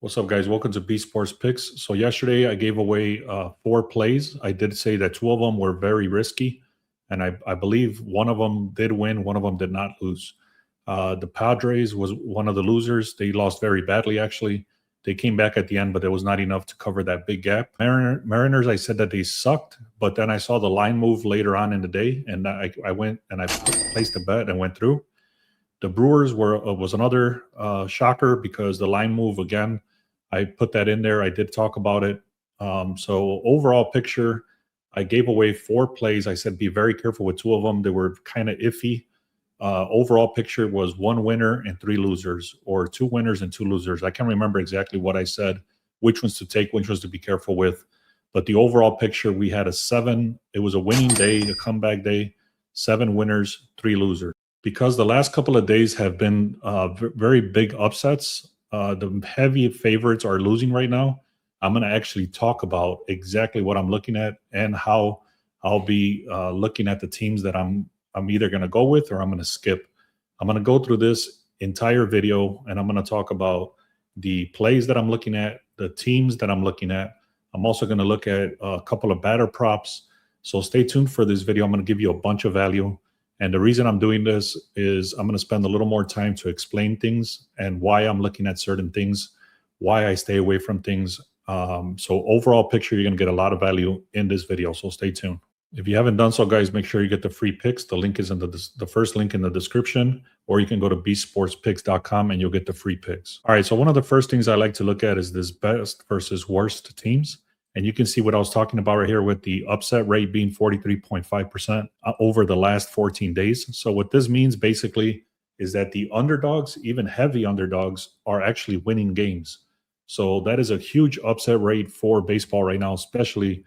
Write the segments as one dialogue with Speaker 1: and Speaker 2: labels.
Speaker 1: What's up, guys? Welcome to B Sports Picks. So yesterday I gave away 4 plays. I did say that 2 of them were very risky, and I believe one of them did win, one of them did not lose. The Padres was one of the losers. They lost very badly, actually. They came back at the end, but it was not enough to cover that big gap. Mariners, I said that they sucked, but then I saw the line move later on in the day, and I went and I placed a bet and went through. The Brewers was another shocker because the line move again. I put that in there. I did talk about it. So overall picture, I gave away 4 plays. I said be very careful with 2 of them. They were kind of iffy. Overall picture was 1 winner and 3 losers, or 2 winners and 2 losers. I can't remember exactly what I said, which ones to take, which ones to be careful with. But the overall picture, we had it was a winning day, a comeback day, 7 winners, 3 losers. Because the last couple of days have been very big upsets, the heavy favorites are losing right now. I'm going to actually talk about exactly what I'm looking at and how I'll be looking at the teams that I'm either going to go with or I'm going to skip. I'm going to go through this entire video and I'm going to talk about the plays that I'm looking at, the teams that I'm looking at. I'm also going to look at a couple of batter props. So stay tuned for this video. I'm going to give you a bunch of value. And the reason I'm doing this is I'm going to spend a little more time to explain things and why I'm looking at certain things, why I stay away from things. So overall picture, you're going to get a lot of value in this video. So stay tuned. If you haven't done so, guys, make sure you get the free picks. The link is in the first link in the description, or you can go to bsportspicks.com and you'll get the free picks. All right. So one of the first things I like to look at is this best versus worst teams. And you can see what I was talking about right here with the upset rate being 43.5% over the last 14 days. So what this means basically is that the underdogs, even heavy underdogs, are actually winning games. So that is a huge upset rate for baseball right now, especially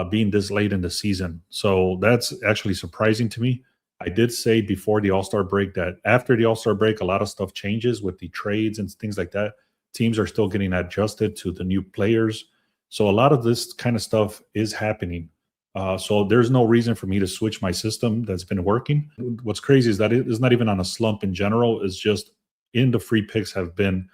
Speaker 1: being this late in the season. So that's actually surprising to me. I did say before the All-Star break that after the All-Star break, a lot of stuff changes with the trades and things like that. Teams are still getting adjusted to the new players. So a lot of this kind of stuff is happening. So there's no reason for me to switch my system that's been working. What's crazy is that it is not even on a slump in general. It's just in the free picks have been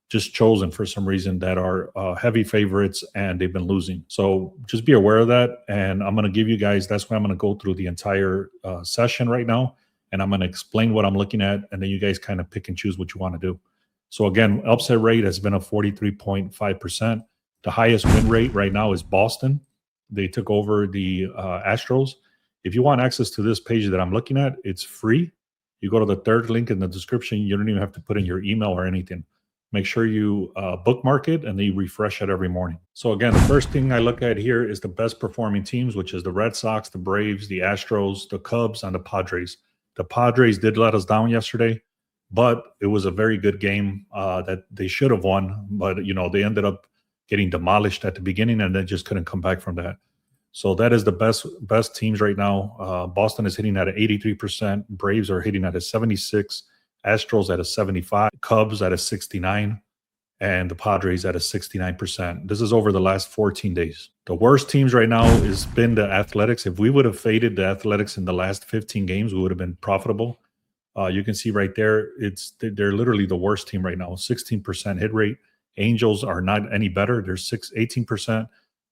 Speaker 1: just chosen for some reason that are heavy favorites and they've been losing. So just be aware of that. And I'm going to give you guys, that's why I'm going to go through the entire session right now. And I'm going to explain what I'm looking at. And then you guys kind of pick and choose what you want to do. So again, upset rate has been a 43.5%. The highest win rate right now is Boston. They took over the Astros. If you want access to this page that I'm looking at, it's free. You go to the third link in the description. You don't even have to put in your email or anything. Make sure you bookmark it and then you refresh it every morning. So again, the first thing I look at here is the best performing teams, which is the Red Sox, the Braves, the Astros, the Cubs, and the Padres. The Padres did let us down yesterday, but it was a very good game that they should have won. But, they ended up getting demolished at the beginning and then just couldn't come back from that. So that is the best teams right now. Boston is hitting at an 83%. Braves are hitting at a 76%. Astros at a 75%. Cubs at a 69%. And the Padres at a 69%. This is over the last 14 days. The worst teams right now has been the Athletics. If we would have faded the Athletics in the last 15 games, we would have been profitable. You can see right there, they're literally the worst team right now. 16% hit rate. Angels are not any better. They're 18%.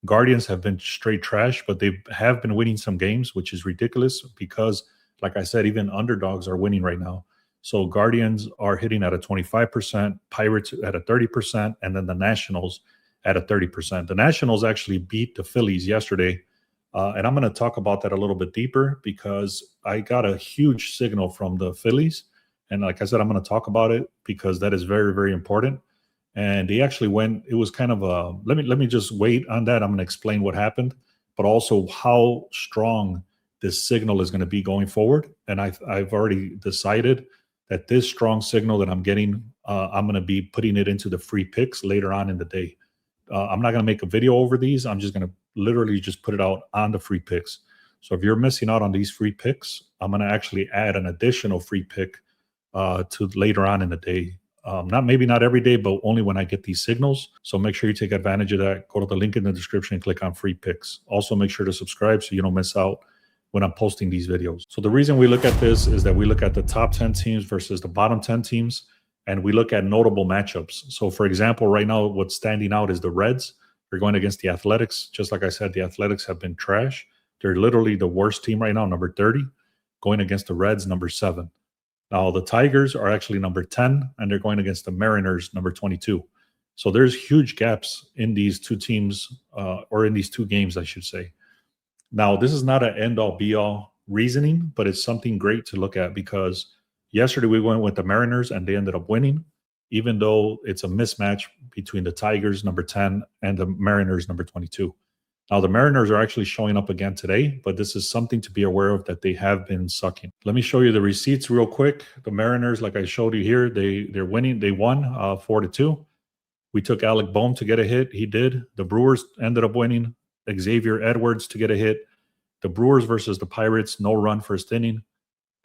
Speaker 1: Guardians have been straight trash, but they have been winning some games, which is ridiculous because, like I said, even underdogs are winning right now. So Guardians are hitting at a 25%, Pirates at a 30%, and then the Nationals at a 30%. The Nationals actually beat the Phillies yesterday, and I'm going to talk about that a little bit deeper because I got a huge signal from the Phillies. And like I said, I'm going to talk about it because that is very, very important. And they actually went, it was kind of a, let me just wait on that. I'm going to explain what happened, but also how strong this signal is going to be going forward. And I've already decided that this strong signal that I'm getting, I'm going to be putting it into the free picks later on in the day. I'm not going to make a video over these. I'm just going to literally just put it out on the free picks. So if you're missing out on these free picks, I'm going to actually add an additional free pick to later on in the day. Maybe not every day, but only when I get these signals. So make sure you take advantage of that. Go to the link in the description and click on free picks. Also make sure to subscribe so you don't miss out when I'm posting these videos. So the reason we look at this is that we look at the top 10 teams versus the bottom 10 teams. and we look at notable matchups. So, for example, right now, what's standing out is the Reds. They're going against the Athletics. Just like I said, the Athletics have been trash. They're literally the worst team right now, number 30, going against the Reds, number 7. Now, the Tigers are actually number 10, and they're going against the Mariners, number 22. So there's huge gaps in these two teams, or in these two games, I should say. Now, this is not an end-all, be-all reasoning, but it's something great to look at because yesterday we went with the Mariners, and they ended up winning, even though it's a mismatch between the Tigers, number 10, and the Mariners, number 22. Now, the Mariners are actually showing up again today, but this is something to be aware of that they have been sucking. Let me show you the receipts real quick. The Mariners, like I showed you here, they're winning. They won 4-2. We took Alec Bohm to get a hit. He did. The Brewers ended up winning. Xavier Edwards to get a hit. The Brewers versus the Pirates, no run first inning.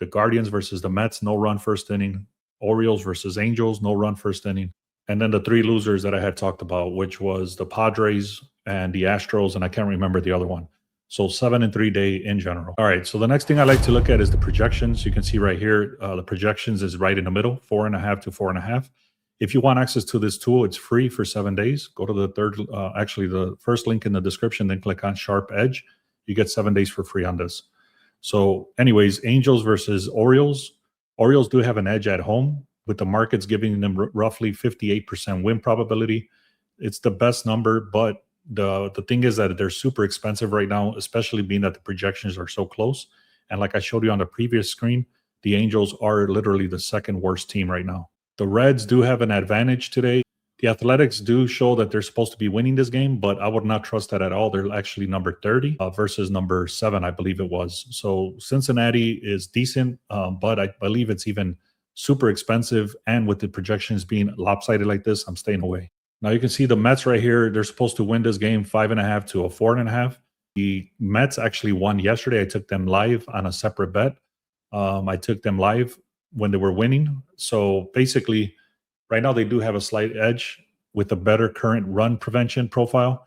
Speaker 1: The Guardians versus the Mets, no run first inning. Orioles versus Angels, no run first inning. And then the three losers that I had talked about, which was the Padres and the Astros, and I can't remember the other one. So 7-3 day in general. All right, so the next thing I like to look at is the projections. You can see right here, the projections is right in the middle, 4.5 to 4.5. If you want access to this tool, it's free for 7 days. Go to the first link in the description, then click on Sharp Edge. You get 7 days for free on this. So anyways, Angels versus Orioles. Orioles do have an edge at home, with the markets giving them roughly 58% win probability. It's the best number, but the thing is that they're super expensive right now, especially being that the projections are so close. And like I showed you on the previous screen, the Angels are literally the second worst team right now. The Reds do have an advantage today. The Athletics do show that they're supposed to be winning this game, but I would not trust that at all. They're actually number 30 versus number 7, I believe it was. So Cincinnati is decent, but I believe it's even super expensive. And with the projections being lopsided like this, I'm staying away. Now you can see the Mets right here. They're supposed to win this game 5.5 to a 4.5. The Mets actually won yesterday. I took them live on a separate bet. I took them live when they were winning. So basically, right now they do have a slight edge with a better current run prevention profile.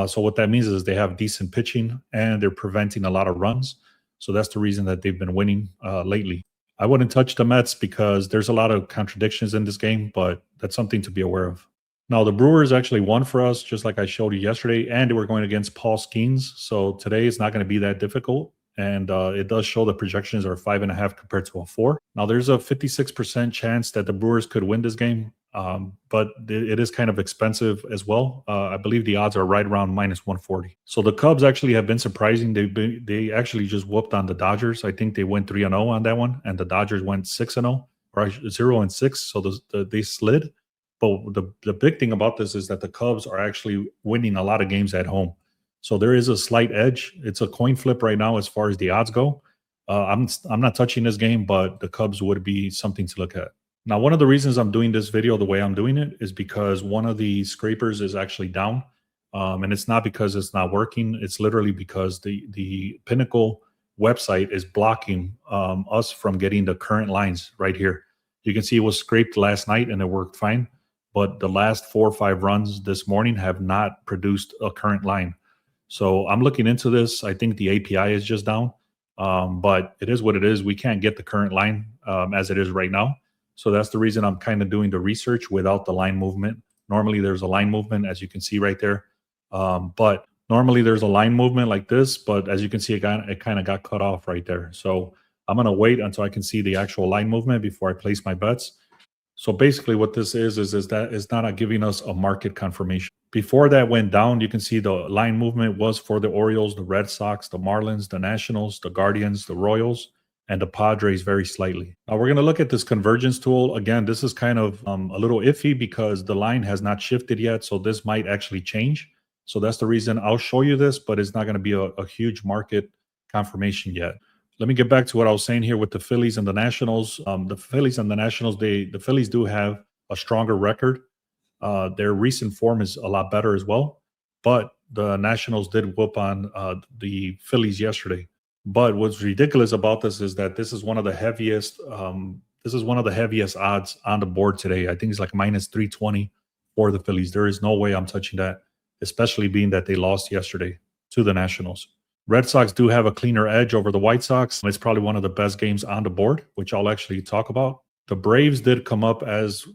Speaker 1: So what that means is they have decent pitching and they're preventing a lot of runs. So that's the reason that they've been winning lately. I wouldn't touch the Mets because there's a lot of contradictions in this game, but that's something to be aware of. Now, the Brewers actually won for us, just like I showed you yesterday, and they were going against Paul Skeens. So today is not going to be that difficult. And it does show the projections are 5.5 compared to a 4. Now, there's a 56% chance that the Brewers could win this game, but it is kind of expensive as well. I believe the odds are right around -140. So the Cubs actually have been surprising. They actually just whooped on the Dodgers. I think they went 3-0 on that one, and the Dodgers went 6-0 or 0-6. So they slid. But the big thing about this is that the Cubs are actually winning a lot of games at home. So there is a slight edge. It's a coin flip right now as far as the odds go. I'm not touching this game, but the Cubs would be something to look at. Now, one of the reasons I'm doing this video the way I'm doing it is because one of the scrapers is actually down. And it's not because it's not working. It's literally because the Pinnacle website is blocking us from getting the current lines right here. You can see it was scraped last night and it worked fine. But the last 4 or 5 runs this morning have not produced a current line. So I'm looking into this. I think the API is just down, but it is what it is. We can't get the current line as it is right now. So that's the reason I'm kind of doing the research without the line movement. Normally there's a line movement, as you can see right there. But normally there's a line movement like this, but as you can see, it kind of got cut off right there. So I'm going to wait until I can see the actual line movement before I place my bets. So basically what this is that it's not giving us a market confirmation. Before that went down, you can see the line movement was for the Orioles, the Red Sox, the Marlins, the Nationals, the Guardians, the Royals, and the Padres very slightly. Now we're going to look at this convergence tool. Again, this is kind of a little iffy because the line has not shifted yet. So this might actually change. So that's the reason I'll show you this, but it's not going to be a huge market confirmation yet. Let me get back to what I was saying here with the Phillies and the Nationals. The Phillies and the Nationals, the Phillies do have a stronger record. Their recent form is a lot better as well. But the Nationals did whoop on the Phillies yesterday. But what's ridiculous about this is that this is one of the heaviest. This is one of the heaviest odds on the board today. I think it's like -320 for the Phillies. There is no way I'm touching that, especially being that they lost yesterday to the Nationals. Red Sox do have a cleaner edge over the White Sox. It's probably one of the best games on the board, which I'll actually talk about. The Braves did come up as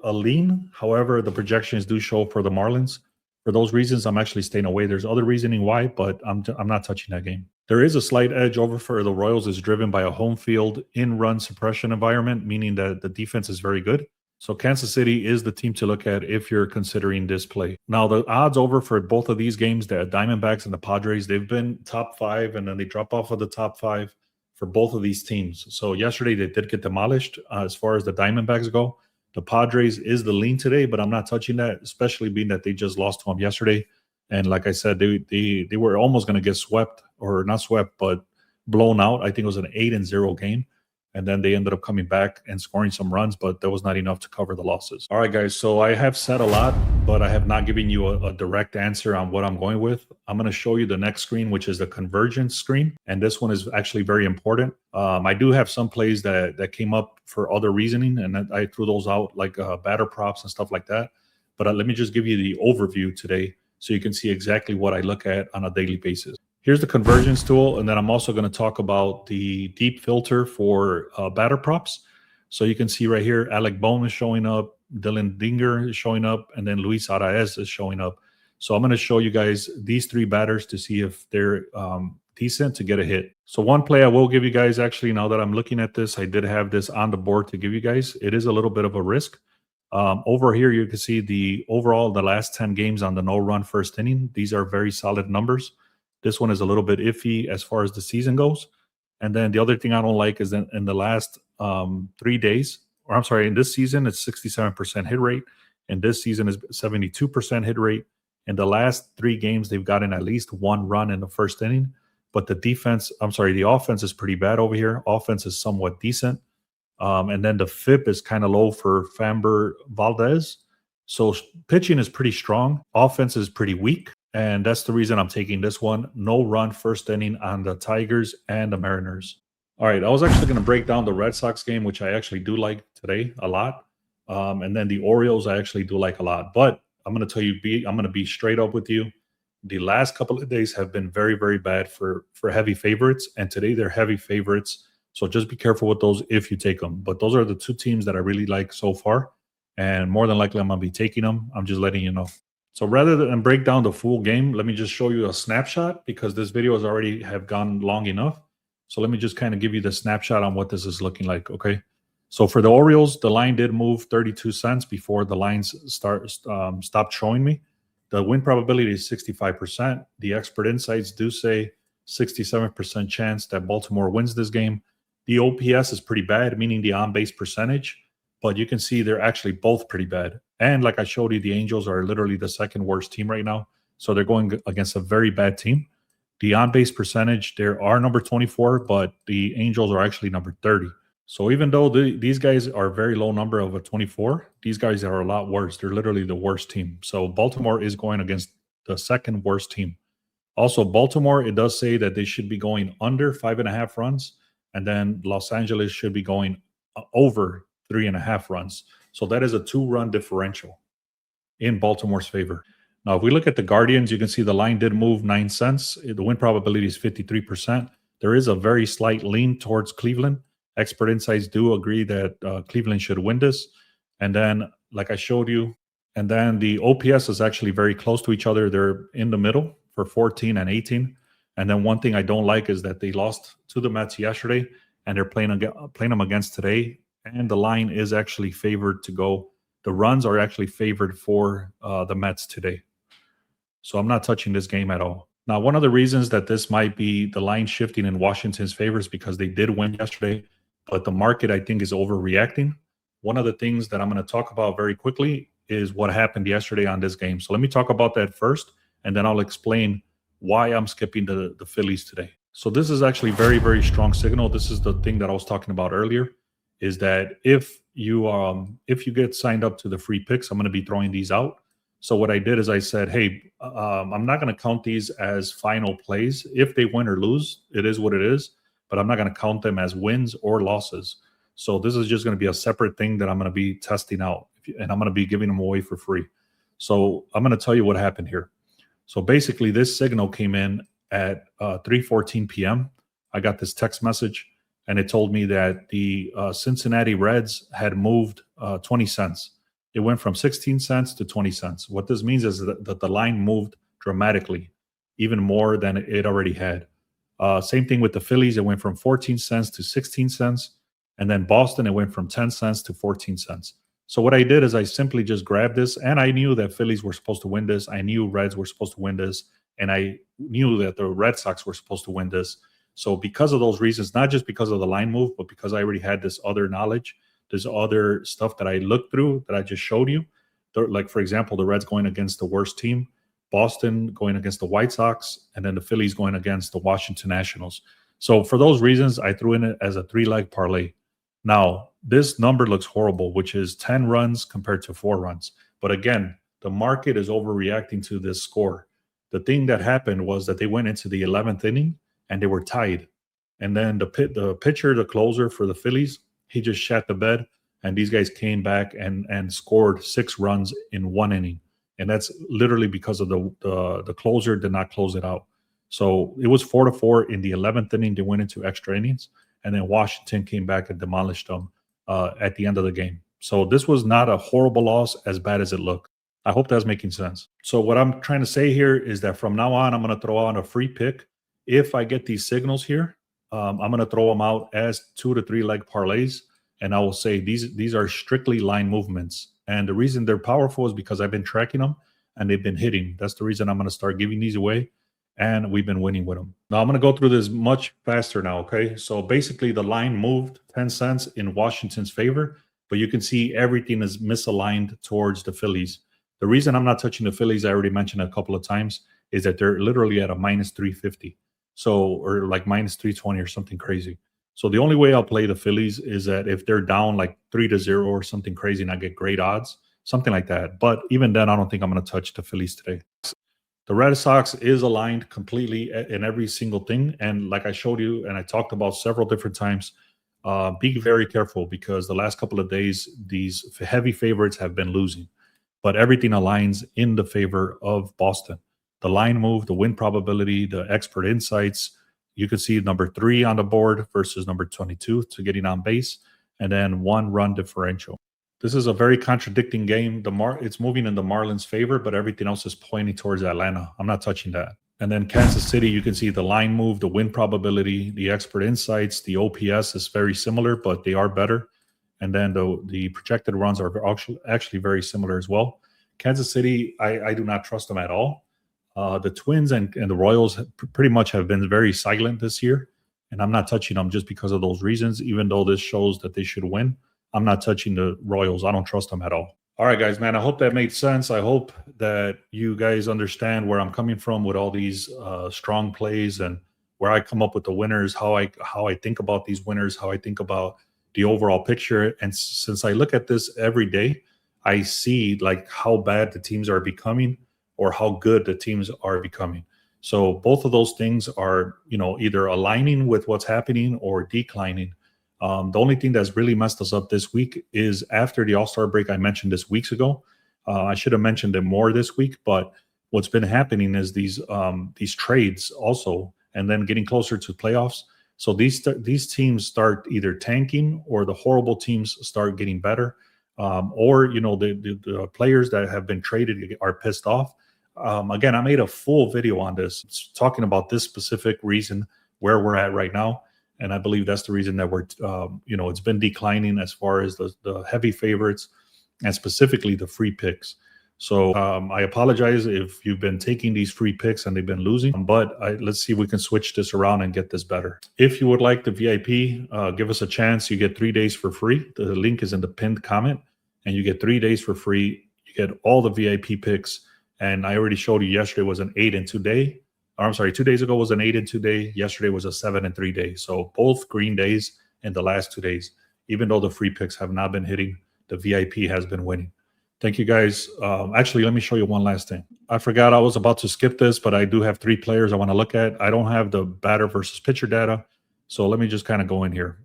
Speaker 1: a lean. However, the projections do show for the Marlins. For those reasons, I'm actually staying away. There's other reasoning why, but I'm not touching that game. There is a slight edge over for the Royals is driven by a home field in-run suppression environment, meaning that the defense is very good. So Kansas City is the team to look at if you're considering this play. Now, the odds over for both of these games, the Diamondbacks and the Padres, they've been top 5, and then they drop off of the top 5 for both of these teams. So yesterday they did get demolished as far as the Diamondbacks go. The Padres is the lean today, but I'm not touching that, especially being that they just lost to them yesterday. And like I said, they were almost going to get swept, or not swept, but blown out. I think it was an 8-0 game. And then they ended up coming back and scoring some runs, but that was not enough to cover the losses. All right, guys. So I have said a lot, but I have not given you a direct answer on what I'm going with. I'm going to show you the next screen, which is the convergence screen. And this one is actually very important. I do have some plays that came up for other reasoning, and I threw those out, like batter props and stuff like that. But let me just give you the overview today so you can see exactly what I look at on a daily basis. Here's the convergence tool, and then I'm also going to talk about the deep filter for batter props. So you can see right here, Alec Bohm is showing up, Dylan Dinger is showing up, and then Luis Arraez is showing up. So I'm going to show you guys these 3 batters to see if they're decent to get a hit. So one play I will give you guys, actually, now that I'm looking at this, I did have this on the board to give you guys. It is a little bit of a risk. Over here, you can see the last 10 games on the no-run first inning. These are very solid numbers. This one is a little bit iffy as far as the season goes. And then the other thing I don't like is that in the last 3 days, or I'm sorry, in this season, it's 67% hit rate. And this season is 72% hit rate. In the last 3 games, they've gotten at least 1 run in the first inning. But the offense is pretty bad over here. Offense is somewhat decent. And then the FIP is kind of low for Framber Valdez. So pitching is pretty strong. Offense is pretty weak. And that's the reason I'm taking this one. No run first inning on the Tigers and the Mariners. All right, I was actually going to break down the Red Sox game, which I actually do like today a lot. And then the Orioles I actually do like a lot. But I'm going to tell you, I'm going to be straight up with you. The last couple of days have been very, very bad for heavy favorites. And today they're heavy favorites. So just be careful with those if you take them. But those are the 2 teams that I really like so far. And more than likely, I'm going to be taking them. I'm just letting you know. So rather than break down the full game, let me just show you a snapshot because this video has already have gone long enough. So let me just kind of give you the snapshot on what this is looking like, okay? So for the Orioles, the line did move 32 cents before the lines stopped showing me. The win probability is 65%. The expert insights do say 67% chance that Baltimore wins this game. The OPS is pretty bad, meaning the on-base percentage. But you can see they're actually both pretty bad. And like I showed you, the Angels are literally the 2nd worst team right now. So they're going against a very bad team. The on-base percentage, they are number 24, but the Angels are actually number 30. So even though these guys are very low number of a 24, these guys are a lot worse. They're literally the worst team. So Baltimore is going against the 2nd worst team. Also, Baltimore, it does say that they should be going under 5.5 runs. And then Los Angeles should be going over 3.5 runs. So that is a 2-run differential in Baltimore's favor. Now, if we look at the Guardians, you can see the line did move 9 cents. The win probability is 53%. There is a very slight lean towards Cleveland. Expert insights do agree that Cleveland should win this. And then, like I showed you, and then the OPS is actually very close to each other. They're in the middle for 14 and 18. And then one thing I don't like is that they lost to the Mets yesterday, and they're playing them against today. And the line is actually favored to go. The runs are actually favored for the Mets today. So I'm not touching this game at all. Now, one of the reasons that this might be the line shifting in Washington's favor is because they did win yesterday, but the market, I think, is overreacting. One of the things that I'm going to talk about very quickly is what happened yesterday on this game. So let me talk about that first, and then I'll explain why I'm skipping the Phillies today. So this is actually very, very strong signal. This is the thing that I was talking about earlier, is that if you get signed up to the free picks, I'm going to be throwing these out. So what I did is I said, hey, I'm not going to count these as final plays. If they win or lose, it is what it is, but I'm not going to count them as wins or losses. So this is just going to be a separate thing that I'm going to be testing out, and I'm going to be giving them away for free. So I'm going to tell you what happened here. So basically, this signal came in at 3:14 p.m. I got this text message, and it told me that the Cincinnati Reds had moved 20 cents. It went from 16 cents to 20 cents. What this means is that the line moved dramatically, even more than it already had. Same thing with the Phillies. It went from 14 cents to 16 cents. And then Boston, it went from 10 cents to 14 cents. So what I did is I simply just grabbed this, and I knew that Phillies were supposed to win this. I knew Reds were supposed to win this, and I knew that the Red Sox were supposed to win this. So because of those reasons, not just because of the line move, but because I already had this other knowledge, this other stuff that I looked through that I just showed you. Like, for example, the Reds going against the worst team, Boston going against the White Sox, and then the Phillies going against the Washington Nationals. So for those reasons, I threw in it as a 3-leg parlay. Now, this number looks horrible, which is 10 runs compared to 4 runs. But again, the market is overreacting to this score. The thing that happened was that they went into the 11th inning and they were tied. And then the pitcher, the closer for the Phillies, he just shat the bed, and these guys came back and scored 6 runs in 1 inning. And that's literally because of the closer did not close it out. So it was 4-4 in the 11th inning. They went into extra innings, and then Washington came back and demolished them at the end of the game. So this was not a horrible loss, as bad as it looked. I hope that's making sense. So what I'm trying to say here is that from now on, I'm going to throw out a free pick. If I get these signals here, I'm going to throw them out as 2 to 3 leg parlays, and I will say these are strictly line movements. And the reason they're powerful is because I've been tracking them and they've been hitting. That's the reason I'm going to start giving these away, and we've been winning with them. Now I'm going to go through this much faster now, okay? So basically the line moved 10 cents in Washington's favor, but you can see everything is misaligned towards the Phillies. The reason I'm not touching the Phillies, I already mentioned a couple of times, is that they're literally at a minus 350. So, or like minus 320 or something crazy. So the only way I'll play the Phillies is that if they're down like 3-0 or something crazy and I get great odds, something like that. But even then, I don't think I'm going to touch the Phillies today. The Red Sox is aligned completely in every single thing. And like I showed you and I talked about several different times, be very careful because the last couple of days, these heavy favorites have been losing. But everything aligns in the favor of Boston. The line move, the win probability, the expert insights. You can see number 3 on the board versus number 22 to getting on base, and then 1 run differential. This is a very contradicting game. It's moving in the Marlins' favor, but everything else is pointing towards Atlanta. I'm not touching that. And then Kansas City, you can see the line move, the win probability, the expert insights, the OPS is very similar, but they are better. And then the projected runs are actually very similar as well. Kansas City, I do not trust them at all. The Twins and the Royals pretty much have been very silent this year, and I'm not touching them just because of those reasons. Even though this shows that they should win, I'm not touching the Royals. I don't trust them at all. All right, guys, man, I hope that made sense. I hope that you guys understand where I'm coming from with all these strong plays and where I come up with the winners, how I think about these winners, how I think about the overall picture. And since I look at this every day, I see like how bad the teams are becoming or how good the teams are becoming. So both of those things are, either aligning with what's happening or declining. The only thing that's really messed us up this week is after the All-Star break I mentioned this weeks ago. I should have mentioned it more this week, but what's been happening is these trades also, and then getting closer to playoffs. So these teams start either tanking or the horrible teams start getting better, or the players that have been traded are pissed off. Again, I made a full video on this talking about this specific reason where we're at right now. And I believe that's the reason that we're, it's been declining as far as the heavy favorites and specifically the free picks. So I apologize if you've been taking these free picks and they've been losing, but let's see if we can switch this around and get this better. If you would like the VIP, give us a chance. You get 3 days for free. The link is in the pinned comment, and you get 3 days for free. You get all the VIP picks. And I already showed you yesterday was an 8-2 day. Or I'm sorry, 2 days ago was an 8-2 day. Yesterday was a 7-3 day. So both green days in the last 2 days. Even though the free picks have not been hitting, the VIP has been winning. Thank you, guys. Actually, let me show you one last thing. I forgot I was about to skip this, but I do have 3 players I want to look at. I don't have the batter versus pitcher data. So let me just kind of go in here.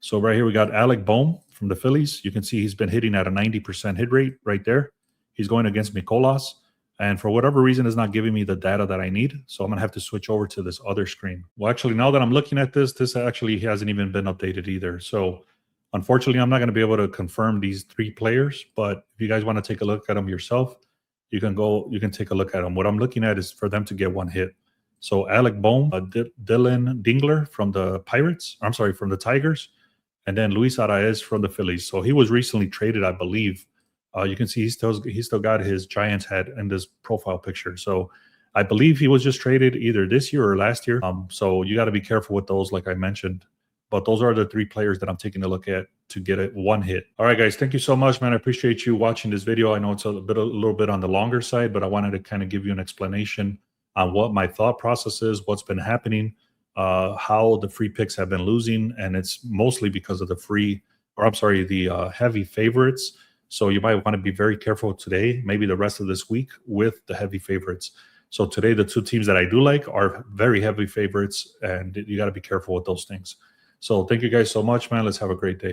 Speaker 1: So right here, we got Alec Bohm from the Phillies. You can see he's been hitting at a 90% hit rate right there. He's going against Mikolas. And for whatever reason, it's not giving me the data that I need. So I'm going to have to switch over to this other screen. Well, actually, now that I'm looking at this actually hasn't even been updated either. So unfortunately, I'm not going to be able to confirm these 3 players. But if you guys want to take a look at them yourself, you can take a look at them. What I'm looking at is for them to get 1 hit. So Alec Bohm, Dylan Dingler from the from the Tigers, and then Luis Arraez from the Phillies. So he was recently traded, I believe. You can see he still got his Giants hat in this profile picture. So I believe he was just traded either this year or last year. So you got to be careful with those, like I mentioned. But those are the 3 players that I'm taking a look at to get it 1 hit. All right, guys, thank you so much, man. I appreciate you watching this video. I know it's a little bit on the longer side, but I wanted to kind of give you an explanation on what my thought process is, what's been happening, how the free picks have been losing, and it's mostly because of the heavy favorites. So you might want to be very careful today, maybe the rest of this week, with the heavy favorites. So today, the 2 teams that I do like are very heavy favorites, and you got to be careful with those things. So thank you guys so much, man. Let's have a great day.